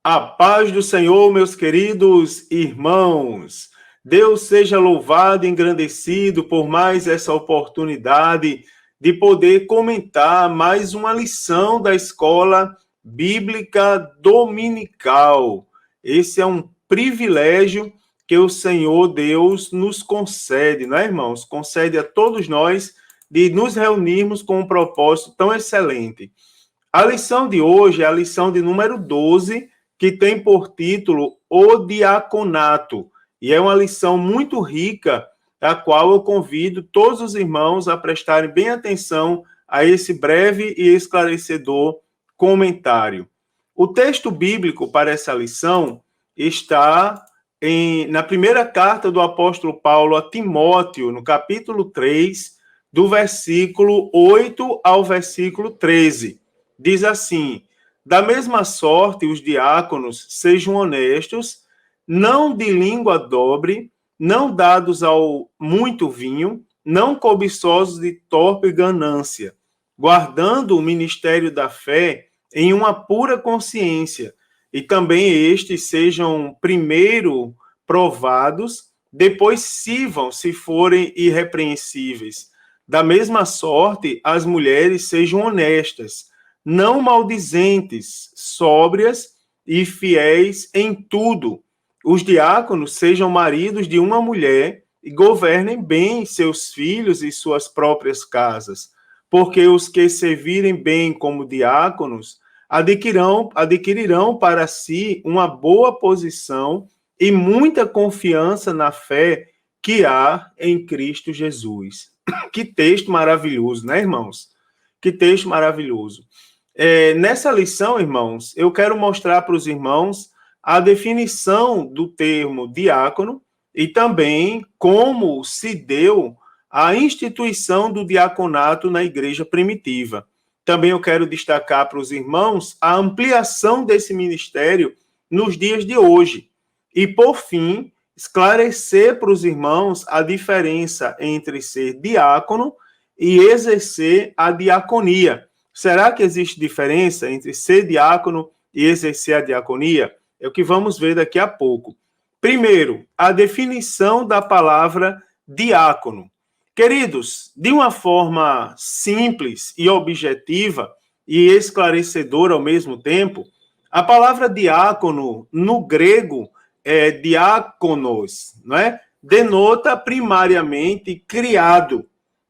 A paz do Senhor, meus queridos irmãos. Deus seja louvado e engrandecido por mais essa oportunidade de poder comentar mais uma lição da Escola Bíblica Dominical. Esse é um privilégio que o Senhor Deus nos concede, não é, irmãos? Concede a todos nós de nos reunirmos com um propósito tão excelente. A lição de hoje é a lição de número 12, que tem por título O Diaconato, e é uma lição muito rica, a qual eu convido todos os irmãos a prestarem bem atenção a esse breve e esclarecedor comentário. O texto bíblico para essa lição está na primeira carta do apóstolo Paulo a Timóteo, no capítulo 3, do versículo 8 ao versículo 13. Diz assim: da mesma sorte, os diáconos sejam honestos, não de língua dobre, não dados ao muito vinho, não cobiçosos de torpe ganância, guardando o ministério da fé em uma pura consciência, e também estes sejam primeiro provados, depois sirvam se forem irrepreensíveis. Da mesma sorte, as mulheres sejam honestas, não maldizentes, sóbrias e fiéis em tudo. Os diáconos sejam maridos de uma mulher e governem bem seus filhos e suas próprias casas, porque os que servirem bem como diáconos adquirirão para si uma boa posição e muita confiança na fé que há em Cristo Jesus. Que texto maravilhoso, né, irmãos? Que texto maravilhoso. Nessa lição, irmãos, eu quero mostrar para os irmãos a definição do termo diácono e também como se deu a instituição do diaconato na igreja primitiva. Também eu quero destacar para os irmãos a ampliação desse ministério nos dias de hoje. E, por fim, esclarecer para os irmãos a diferença entre ser diácono e exercer a diaconia. Será que existe diferença entre ser diácono e exercer a diaconia? É o que vamos ver daqui a pouco. Primeiro, a definição da palavra diácono. Queridos, de uma forma simples e objetiva e esclarecedora ao mesmo tempo, a palavra diácono no grego é diákonos, não é? Denota primariamente criado,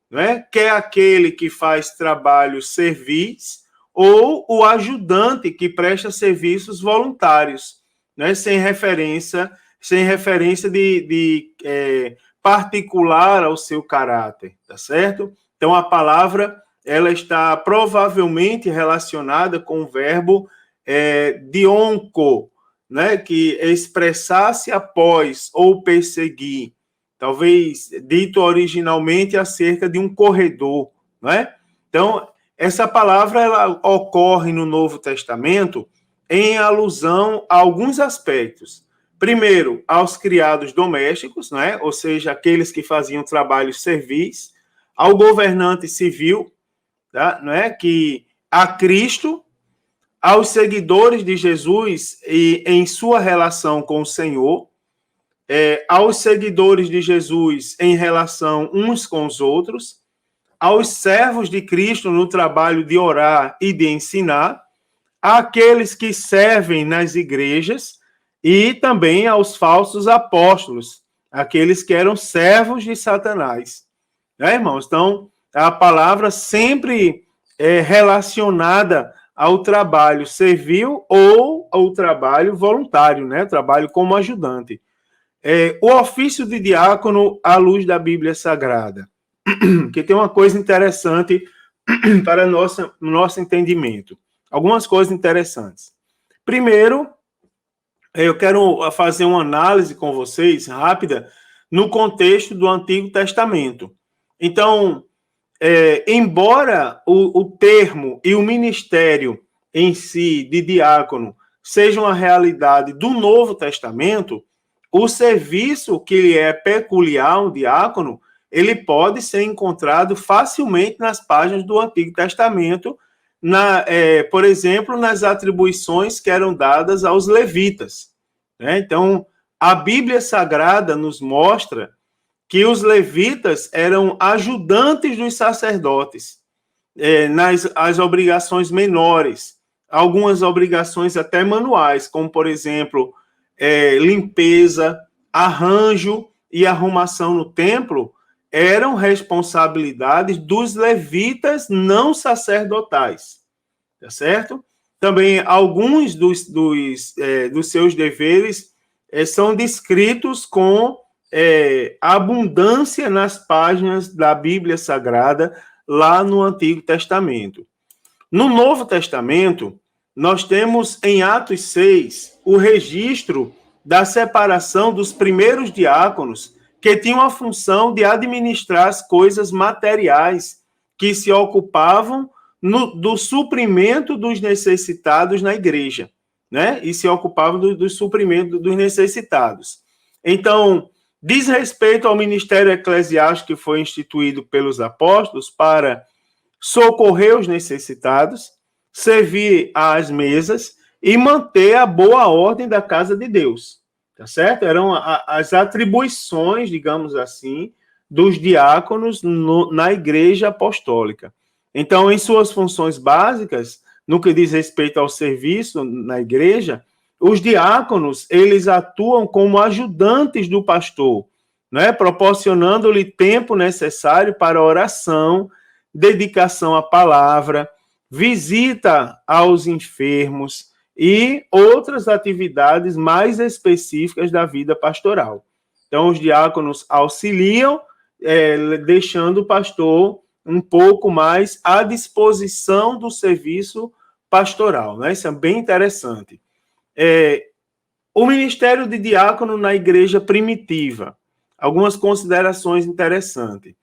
não é? Que é aquele que faz trabalho servis ou o ajudante que presta serviços voluntários, né? Sem referência de particular ao seu caráter, tá certo? Então, a palavra ela está provavelmente relacionada com o verbo dionco, né? Que é expressar-se após ou perseguir, talvez dito originalmente acerca de um corredor, não é? Então, essa palavra ela ocorre no Novo Testamento em alusão a alguns aspectos. Primeiro, aos criados domésticos, não é? Ou seja, aqueles que faziam trabalho servis, ao governante civil, tá? Não é? Que a Cristo, aos seguidores de Jesus e em sua relação com o Senhor, aos seguidores de Jesus em relação uns com os outros, aos servos de Cristo no trabalho de orar e de ensinar, àqueles que servem nas igrejas e também aos falsos apóstolos, aqueles que eram servos de Satanás. Né, irmãos? Então, a palavra sempre é relacionada ao trabalho servil ou ao trabalho voluntário, né? Trabalho como ajudante. O ofício de diácono à luz da Bíblia Sagrada, que tem uma coisa interessante para nosso entendimento. Algumas coisas interessantes. Primeiro, eu quero fazer uma análise com vocês, rápida, no contexto do Antigo Testamento. Então, embora o termo e o ministério em si de diácono sejam a realidade do Novo Testamento, o serviço que é peculiar ao diácono, ele pode ser encontrado facilmente nas páginas do Antigo Testamento, por exemplo, nas atribuições que eram dadas aos levitas, né? Então, a Bíblia Sagrada nos mostra que os levitas eram ajudantes dos sacerdotes nas as obrigações menores, algumas obrigações até manuais, como, por exemplo, limpeza, arranjo e arrumação no templo, eram responsabilidades dos levitas não sacerdotais, tá certo? Também alguns dos seus deveres são descritos com abundância nas páginas da Bíblia Sagrada, lá no Antigo Testamento. No Novo Testamento, nós temos em Atos 6 o registro da separação dos primeiros diáconos, que tinham a função de administrar as coisas materiais, que se ocupavam do suprimento dos necessitados na igreja, né? E se ocupavam do suprimento dos necessitados. Então, diz respeito ao ministério eclesiástico que foi instituído pelos apóstolos para socorrer os necessitados, servir às mesas e manter a boa ordem da casa de Deus, tá certo? Eram as atribuições, digamos assim, dos diáconos na igreja apostólica. Então, em suas funções básicas, no que diz respeito ao serviço na igreja, os diáconos, eles atuam como ajudantes do pastor, né? Proporcionando-lhe tempo necessário para oração, dedicação à palavra, visita aos enfermos e outras atividades mais específicas da vida pastoral. Então, os diáconos auxiliam, deixando o pastor um pouco mais à disposição do serviço pastoral, né? Isso é bem interessante. O ministério de diácono na igreja primitiva. Algumas considerações interessantes.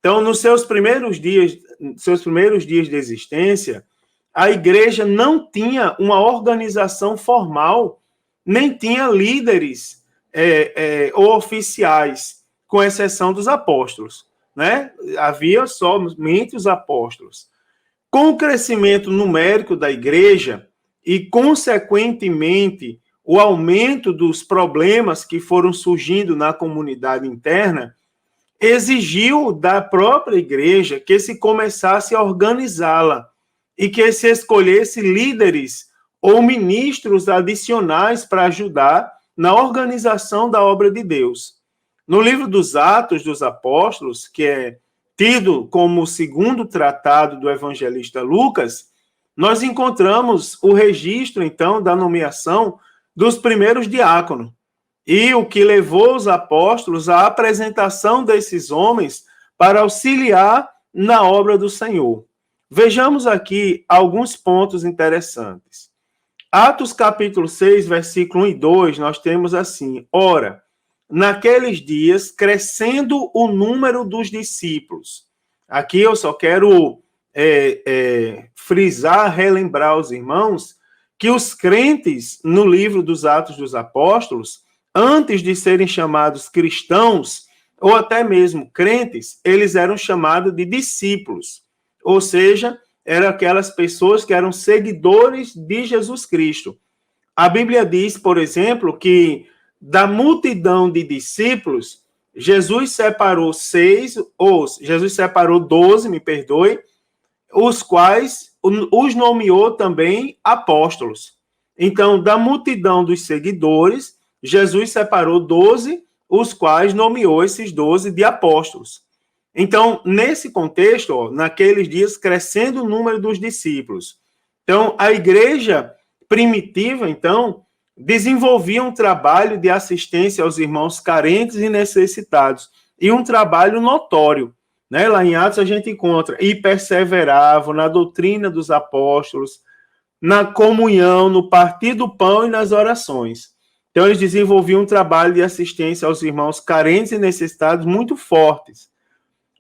Então, nos seus primeiros dias de existência, a igreja não tinha uma organização formal, nem tinha líderes ou oficiais, com exceção dos apóstolos, né? Havia somente os apóstolos. Com o crescimento numérico da igreja e, consequentemente, o aumento dos problemas que foram surgindo na comunidade interna, exigiu da própria igreja que se começasse a organizá-la e que se escolhesse líderes ou ministros adicionais para ajudar na organização da obra de Deus. No livro dos Atos dos Apóstolos, que é tido como o segundo tratado do evangelista Lucas, nós encontramos o registro, então, da nomeação dos primeiros diáconos. E o que levou os apóstolos à apresentação desses homens para auxiliar na obra do Senhor. Vejamos aqui alguns pontos interessantes. Atos capítulo 6, versículo 1 e 2, nós temos assim: ora, naqueles dias, crescendo o número dos discípulos. Aqui eu só quero frisar, relembrar aos irmãos, que os crentes no livro dos Atos dos Apóstolos, antes de serem chamados cristãos, ou até mesmo crentes, eles eram chamados de discípulos. Ou seja, eram aquelas pessoas que eram seguidores de Jesus Cristo. A Bíblia diz, por exemplo, que da multidão de discípulos, Jesus separou 12, os quais os nomeou também apóstolos. Então, da multidão dos seguidores, Jesus separou 12, os quais nomeou esses 12 de apóstolos. Então, nesse contexto, naqueles dias, crescendo o número dos discípulos. Então, a igreja primitiva, então, desenvolvia um trabalho de assistência aos irmãos carentes e necessitados, e um trabalho notório, né? Lá em Atos a gente encontra, e perseveravam na doutrina dos apóstolos, na comunhão, no partir do pão e nas orações. Então, eles desenvolviam um trabalho de assistência aos irmãos carentes e necessitados muito fortes.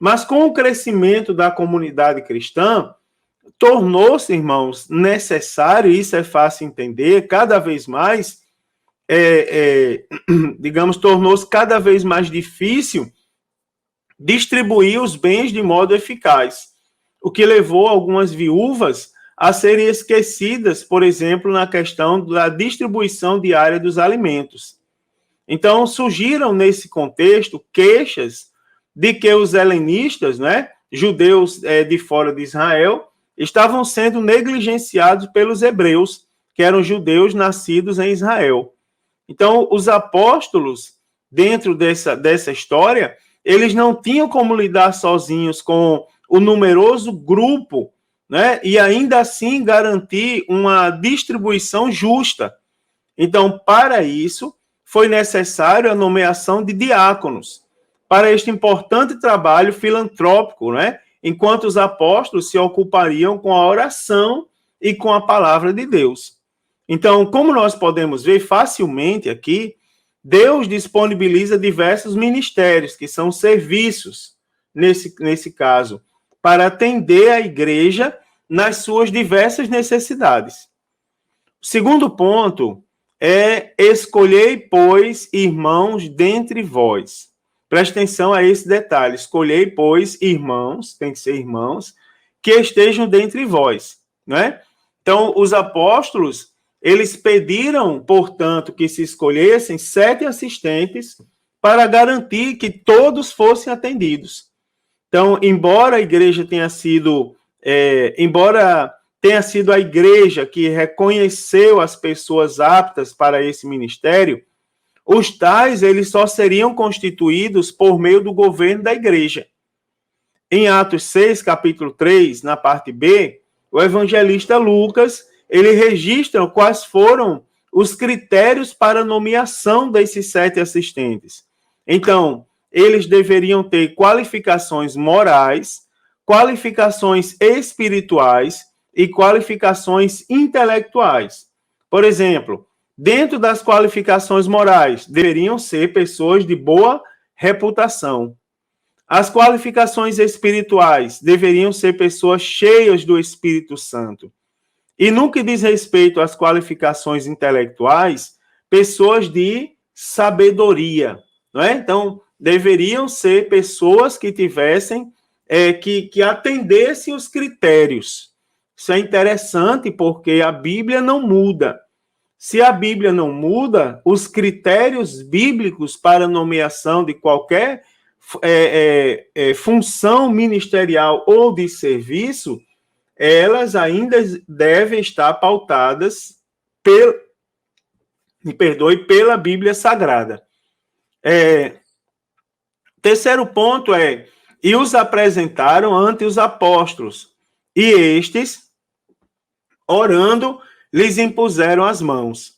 Mas com o crescimento da comunidade cristã, tornou-se, irmãos, necessário, isso é fácil entender, cada vez mais, tornou-se cada vez mais difícil distribuir os bens de modo eficaz, o que levou algumas viúvas a serem esquecidas, por exemplo, na questão da distribuição diária dos alimentos. Então, surgiram nesse contexto queixas de que os helenistas, né, judeus de fora de Israel, estavam sendo negligenciados pelos hebreus, que eram judeus nascidos em Israel. Então, os apóstolos, dentro dessa história, eles não tinham como lidar sozinhos com o numeroso grupo, né, e ainda assim garantir uma distribuição justa. Então, para isso, foi necessário a nomeação de diáconos para este importante trabalho filantrópico, né, enquanto os apóstolos se ocupariam com a oração e com a palavra de Deus. Então, como nós podemos ver facilmente aqui, Deus disponibiliza diversos ministérios, que são serviços, nesse caso, para atender a igreja nas suas diversas necessidades. O segundo ponto é: escolhei, pois, irmãos dentre vós. Preste atenção a esse detalhe. Escolhei, pois, irmãos, tem que ser irmãos, que estejam dentre vós, né? Então, os apóstolos, eles pediram, portanto, que se escolhessem 7 assistentes para garantir que todos fossem atendidos. Então, embora a igreja tenha sido a igreja que reconheceu as pessoas aptas para esse ministério, os tais, eles só seriam constituídos por meio do governo da igreja. Em Atos 6, capítulo 3, na parte B, o evangelista Lucas, ele registra quais foram os critérios para a nomeação desses 7 assistentes. Então, eles deveriam ter qualificações morais, qualificações espirituais e qualificações intelectuais. Por exemplo, dentro das qualificações morais, deveriam ser pessoas de boa reputação. As qualificações espirituais deveriam ser pessoas cheias do Espírito Santo. E no que diz respeito às qualificações intelectuais, pessoas de sabedoria, não é? Então, deveriam ser pessoas que tivessem, que atendessem os critérios. Isso é interessante porque a Bíblia não muda. Se a Bíblia não muda, os critérios bíblicos para nomeação de qualquer função ministerial ou de serviço, elas ainda devem estar pautadas pela Bíblia Sagrada. Terceiro ponto e os apresentaram ante os apóstolos, e estes, orando, lhes impuseram as mãos.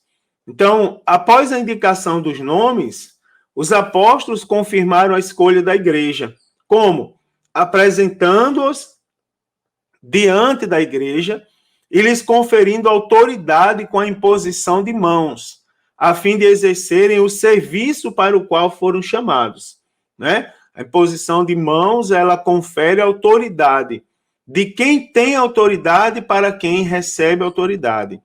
Então, após a indicação dos nomes, os apóstolos confirmaram a escolha da igreja. Como? Apresentando-os diante da igreja e lhes conferindo autoridade com a imposição de mãos, a fim de exercerem o serviço para o qual foram chamados, né? A imposição de mãos, ela confere autoridade de quem tem autoridade para quem recebe autoridade.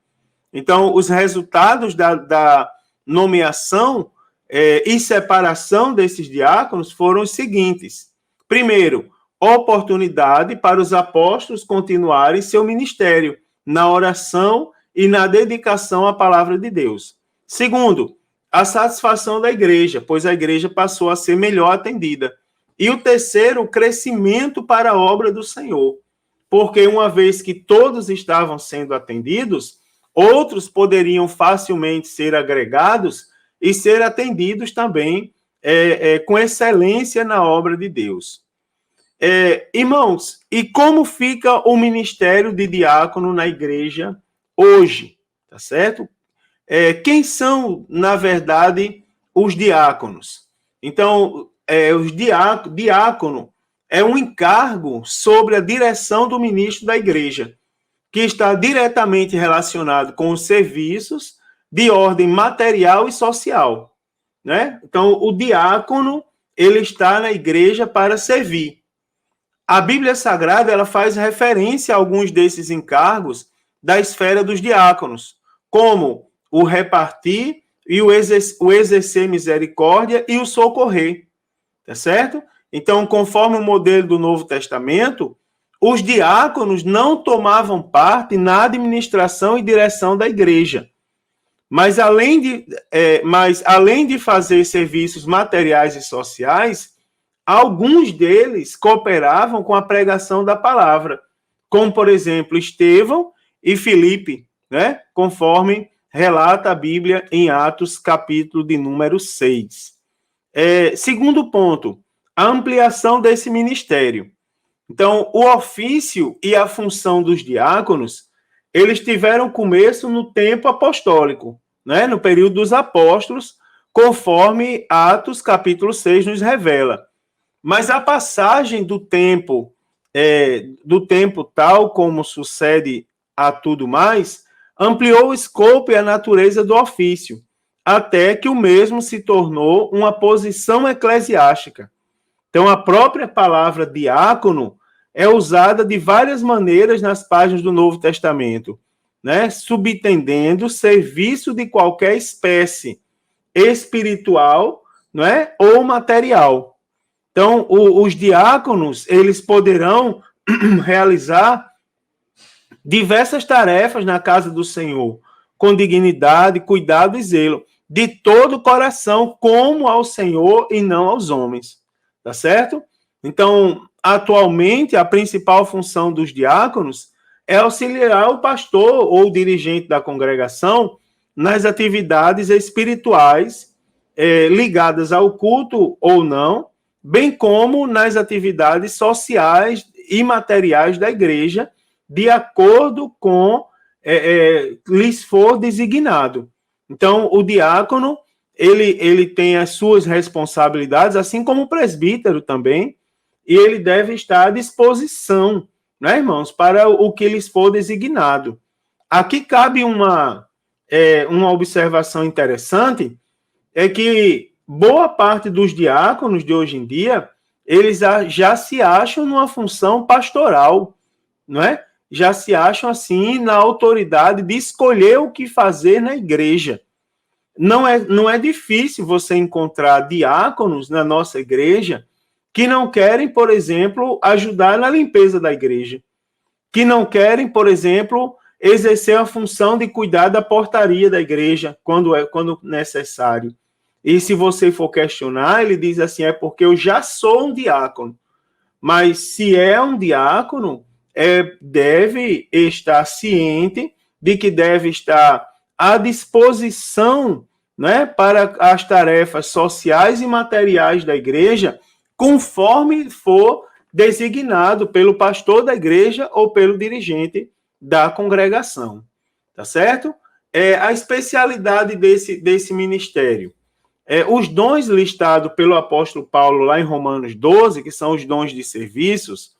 Então, os resultados da nomeação e separação desses diáconos foram os seguintes. Primeiro, oportunidade para os apóstolos continuarem seu ministério na oração e na dedicação à palavra de Deus. Segundo, a satisfação da igreja, pois a igreja passou a ser melhor atendida. E o terceiro, o crescimento para a obra do Senhor, porque uma vez que todos estavam sendo atendidos, outros poderiam facilmente ser agregados e ser atendidos também com excelência na obra de Deus. Irmãos, e como fica o ministério de diácono na igreja hoje? Tá certo? Quem são, na verdade, os diáconos? Então, diácono é um encargo sobre a direção do ministro da igreja, que está diretamente relacionado com os serviços de ordem material e social, né? Então, o diácono, ele está na igreja para servir. A Bíblia Sagrada, ela faz referência a alguns desses encargos da esfera dos diáconos, como o repartir e o exercer misericórdia e o socorrer, tá certo? Então, conforme o modelo do Novo Testamento, os diáconos não tomavam parte na administração e direção da igreja. Mas além de fazer serviços materiais e sociais, alguns deles cooperavam com a pregação da palavra, como, por exemplo, Estevão e Filipe, né? Conforme relata a Bíblia em Atos, capítulo de número 6. Segundo ponto, a ampliação desse ministério. Então, o ofício e a função dos diáconos, eles tiveram começo no tempo apostólico, né? No período dos apóstolos, conforme Atos, capítulo 6, nos revela. Mas a passagem do tempo tal como sucede a tudo mais, ampliou o escopo e a natureza do ofício, até que o mesmo se tornou uma posição eclesiástica. Então, a própria palavra diácono é usada de várias maneiras nas páginas do Novo Testamento, né? Subentendendo serviço de qualquer espécie, espiritual, não é? Ou material. Então, os diáconos, eles poderão realizar diversas tarefas na casa do Senhor, com dignidade, cuidado e zelo, de todo o coração, como ao Senhor e não aos homens. Tá certo? Então, atualmente, a principal função dos diáconos é auxiliar o pastor ou o dirigente da congregação nas atividades espirituais ligadas ao culto ou não, bem como nas atividades sociais e materiais da igreja, de acordo com lhes for designado. Então, o diácono, ele tem as suas responsabilidades, assim como o presbítero também, e ele deve estar à disposição, né, irmãos, para o que lhes for designado. Aqui cabe uma observação interessante, é que boa parte dos diáconos de hoje em dia, eles já se acham numa função pastoral, não é? Já se acham, assim, na autoridade de escolher o que fazer na igreja. Não é difícil você encontrar diáconos na nossa igreja que não querem, por exemplo, ajudar na limpeza da igreja, que não querem, por exemplo, exercer a função de cuidar da portaria da igreja quando necessário. E se você for questionar, ele diz assim, é porque eu já sou um diácono. Mas se é um diácono, deve estar ciente de que deve estar à disposição, né, para as tarefas sociais e materiais da igreja, conforme for designado pelo pastor da igreja ou pelo dirigente da congregação. Tá certo? A especialidade desse ministério. Os dons listados pelo apóstolo Paulo lá em Romanos 12, que são os dons de serviços,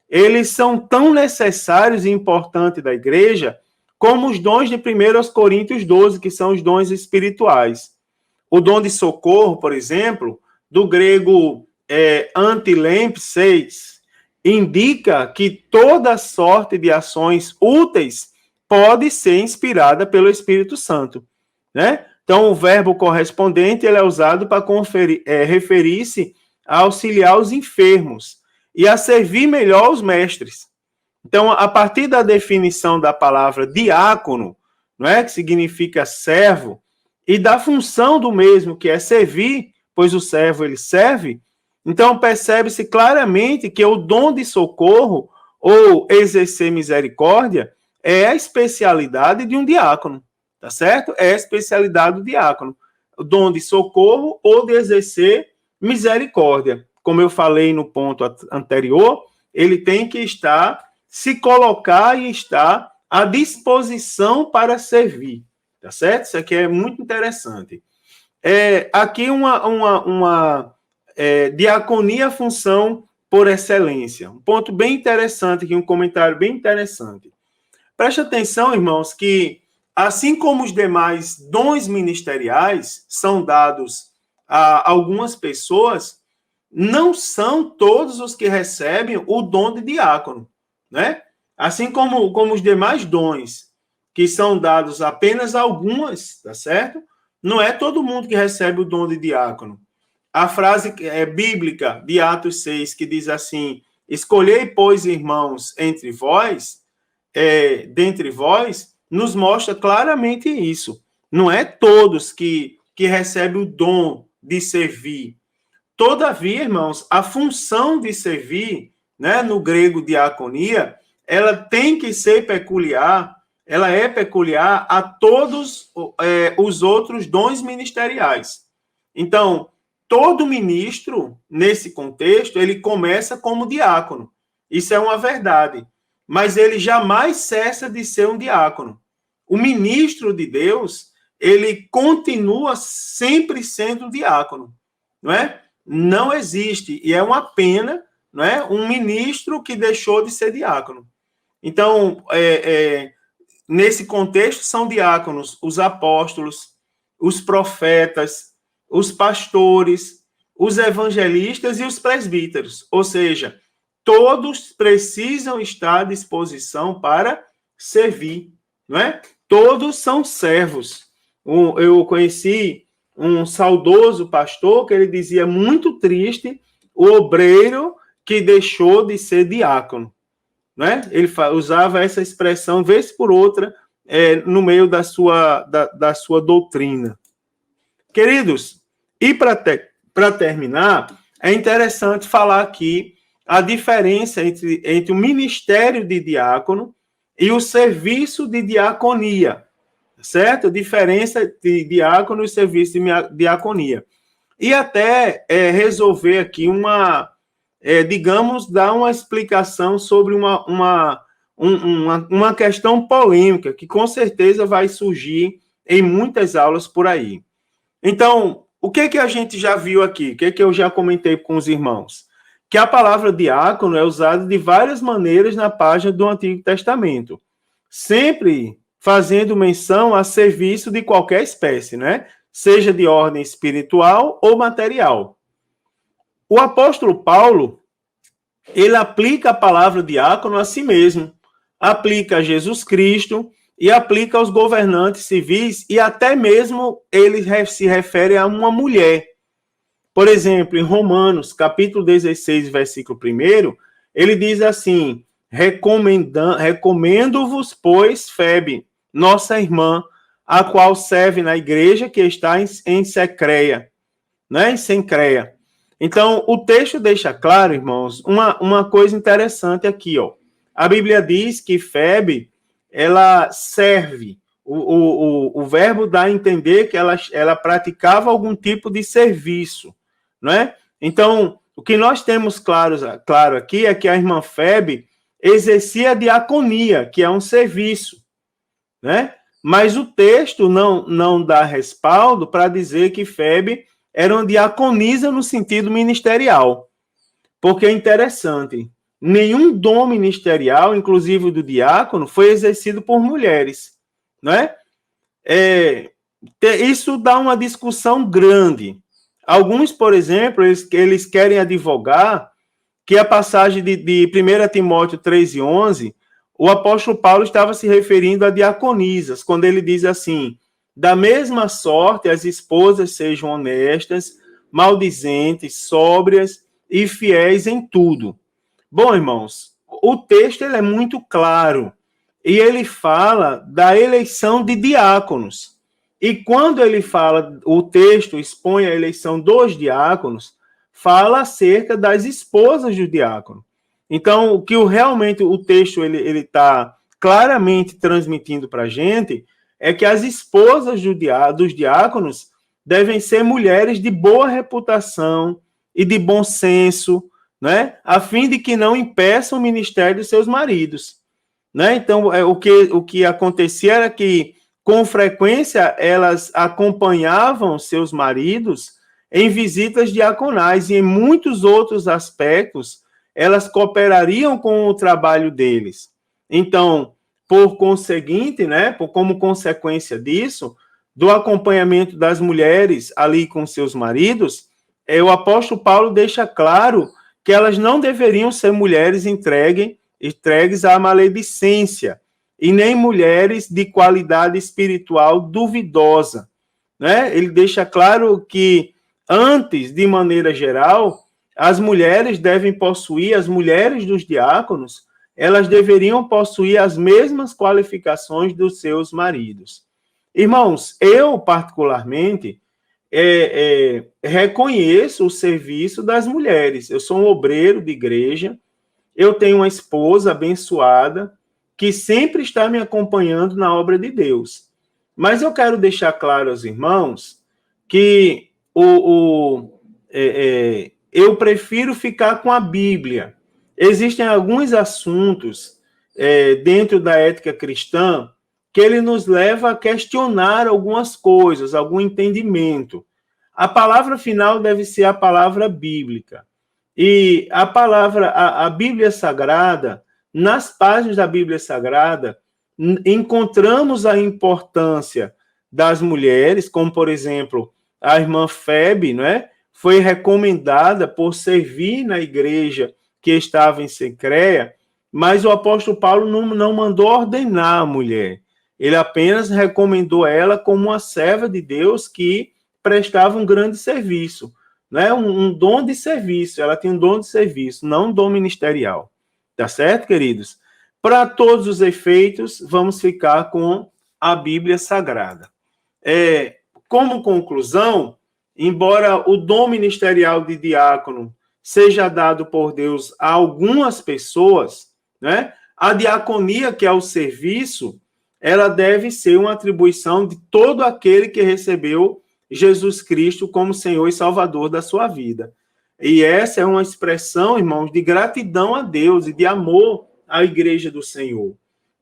eles são tão necessários e importantes da igreja como os dons de 1 Coríntios 12, que são os dons espirituais. O dom de socorro, por exemplo, do grego antilempseis, indica que toda sorte de ações úteis pode ser inspirada pelo Espírito Santo, né? Então, o verbo correspondente ele é usado para referir-se a auxiliar os enfermos e a servir melhor os mestres. Então, a partir da definição da palavra diácono, não é, que significa servo, e da função do mesmo, que é servir, pois o servo ele serve, então percebe-se claramente que o dom de socorro ou exercer misericórdia é a especialidade de um diácono. Tá certo? É a especialidade do diácono. O dom de socorro ou de exercer misericórdia. Como eu falei no ponto anterior, ele tem que se colocar e estar à disposição para servir. Tá certo? Isso aqui é muito interessante. Aqui uma diaconia função por excelência. Um ponto bem interessante aqui, um comentário bem interessante. Preste atenção, irmãos, que assim como os demais dons ministeriais são dados a algumas pessoas, não são todos os que recebem o dom de diácono, né? Assim como os demais dons que são dados apenas a algumas, tá certo? Não é todo mundo que recebe o dom de diácono. A frase bíblica de Atos 6, que diz assim, Escolhei, pois, irmãos, dentre vós, nos mostra claramente isso. Não é todos que recebem o dom de servir. Todavia, irmãos, a função de servir, né, no grego diaconia, ela tem que ser peculiar, ela é peculiar a todos os outros dons ministeriais. Então, todo ministro, nesse contexto, ele começa como diácono. Isso é uma verdade. Mas ele jamais cessa de ser um diácono. O ministro de Deus, ele continua sempre sendo um diácono, não é? Não existe, e é uma pena, não é? Um ministro que deixou de ser diácono. Então, nesse contexto, são diáconos os apóstolos, os profetas, os pastores, os evangelistas e os presbíteros. Ou seja, todos precisam estar à disposição para servir, não é? Todos são servos. Eu conheci um saudoso pastor que ele dizia muito triste o obreiro que deixou de ser diácono, né? Ele usava essa expressão vez por outra no meio da sua doutrina. Queridos, e para terminar, é interessante falar aqui a diferença entre o ministério de diácono e o serviço de diaconia, certo? A diferença de diácono e serviço de diaconia. E até resolver aqui digamos, dar uma explicação sobre uma questão polêmica que com certeza vai surgir em muitas aulas por aí. Então, o que a gente já viu aqui? O que eu já comentei com os irmãos? Que a palavra diácono é usada de várias maneiras na página do Antigo Testamento, sempre fazendo menção a serviço de qualquer espécie, né? Seja de ordem espiritual ou material. O apóstolo Paulo, ele aplica a palavra diácono a si mesmo, aplica a Jesus Cristo e aplica aos governantes civis e até mesmo ele se refere a uma mulher. Por exemplo, em Romanos, capítulo 16, versículo 1, ele diz assim: recomendo-vos, pois, Febe, nossa irmã, a qual serve na igreja que está em Secreia, né? Em Sencreia. Então, o texto deixa claro, irmãos, uma coisa interessante aqui, ó. A Bíblia diz que Febe, ela serve. O verbo dá a entender que ela praticava algum tipo de serviço, não é? Então, o que nós temos claro aqui é que a irmã Febe exercia a diaconia, que é um serviço, né? Mas o texto não dá respaldo para dizer que Febe era uma diaconisa no sentido ministerial. Porque é interessante, nenhum dom ministerial, inclusive do diácono, foi exercido por mulheres, né? Isso dá uma discussão grande. Alguns, por exemplo, eles querem advogar que a passagem de 1 Timóteo 3:11, o apóstolo Paulo estava se referindo a diaconisas, quando ele diz assim: da mesma sorte as esposas sejam honestas, maldizentes, sóbrias e fiéis em tudo. Bom, irmãos, o texto ele é muito claro e ele fala da eleição de diáconos. E quando ele fala, o texto expõe a eleição dos diáconos, fala acerca das esposas do diácono. Então, o que realmente o texto ele está claramente transmitindo para a gente é que as esposas dos diáconos devem ser mulheres de boa reputação e de bom senso, né? A fim de que não impeçam o ministério dos seus maridos, né? Então, o que acontecia era que, com frequência, elas acompanhavam seus maridos em visitas diaconais e em muitos outros aspectos elas cooperariam com o trabalho deles. Então, por conseguinte, né, como consequência disso, do acompanhamento das mulheres ali com seus maridos, o apóstolo Paulo deixa claro que elas não deveriam ser mulheres entregues à maledicência, e nem mulheres de qualidade espiritual duvidosa, né? Ele deixa claro que, antes, de maneira geral, as mulheres devem possuir, as mulheres dos diáconos, elas deveriam possuir as mesmas qualificações dos seus maridos. Irmãos, eu particularmente reconheço o serviço das mulheres. Eu sou um obreiro de igreja, eu tenho uma esposa abençoada que sempre está me acompanhando na obra de Deus. Mas eu quero deixar claro aos irmãos que eu prefiro ficar com a Bíblia. Existem alguns assuntos dentro da ética cristã que ele nos leva a questionar algumas coisas, algum entendimento. A palavra final deve ser a palavra bíblica. E a Bíblia Sagrada, nas páginas da Bíblia Sagrada, encontramos a importância das mulheres, como, por exemplo, a irmã Febe, não é? Foi recomendada por servir na igreja que estava em Cencreia, mas o apóstolo Paulo não mandou ordenar a mulher. Ele apenas recomendou ela como uma serva de Deus que prestava um grande serviço, né? Um dom de serviço. Ela tinha um dom de serviço, não um dom ministerial. Tá certo, queridos? Para todos os efeitos, vamos ficar com a Bíblia Sagrada. Como conclusão, embora o dom ministerial de diácono seja dado por Deus a algumas pessoas, né? A diaconia, que é o serviço, ela deve ser uma atribuição de todo aquele que recebeu Jesus Cristo como Senhor e Salvador da sua vida. E essa é uma expressão, irmãos, de gratidão a Deus e de amor à igreja do Senhor.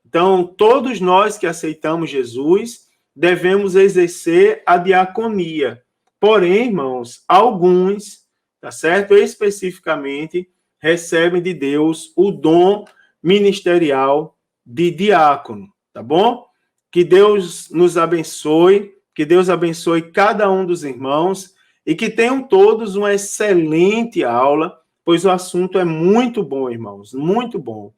Então, todos nós que aceitamos Jesus devemos exercer a diaconia. Porém, irmãos, alguns, tá certo? Especificamente, recebem de Deus o dom ministerial de diácono, tá bom? Que Deus nos abençoe, que Deus abençoe cada um dos irmãos e que tenham todos uma excelente aula, pois o assunto é muito bom, irmãos, muito bom.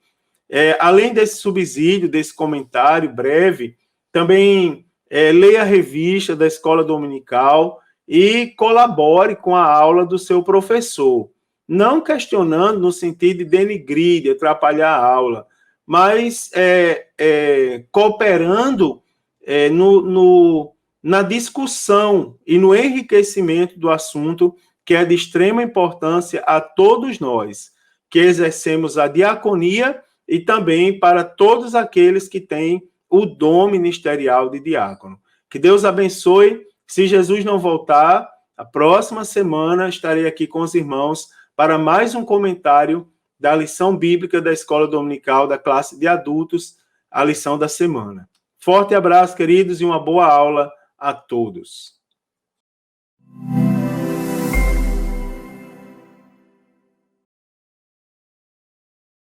Além desse subsídio, desse comentário breve, também leia a revista da Escola Dominical e colabore com a aula do seu professor. Não questionando no sentido de denigrir, de atrapalhar a aula, mas cooperando na discussão e no enriquecimento do assunto, que é de extrema importância a todos nós, que exercemos a diaconia e também para todos aqueles que têm o dom ministerial de diácono. Que Deus abençoe. Se Jesus não voltar, a próxima semana estarei aqui com os irmãos para mais um comentário da lição bíblica da Escola Dominical da classe de adultos, a lição da semana. Forte abraço, queridos, e uma boa aula a todos.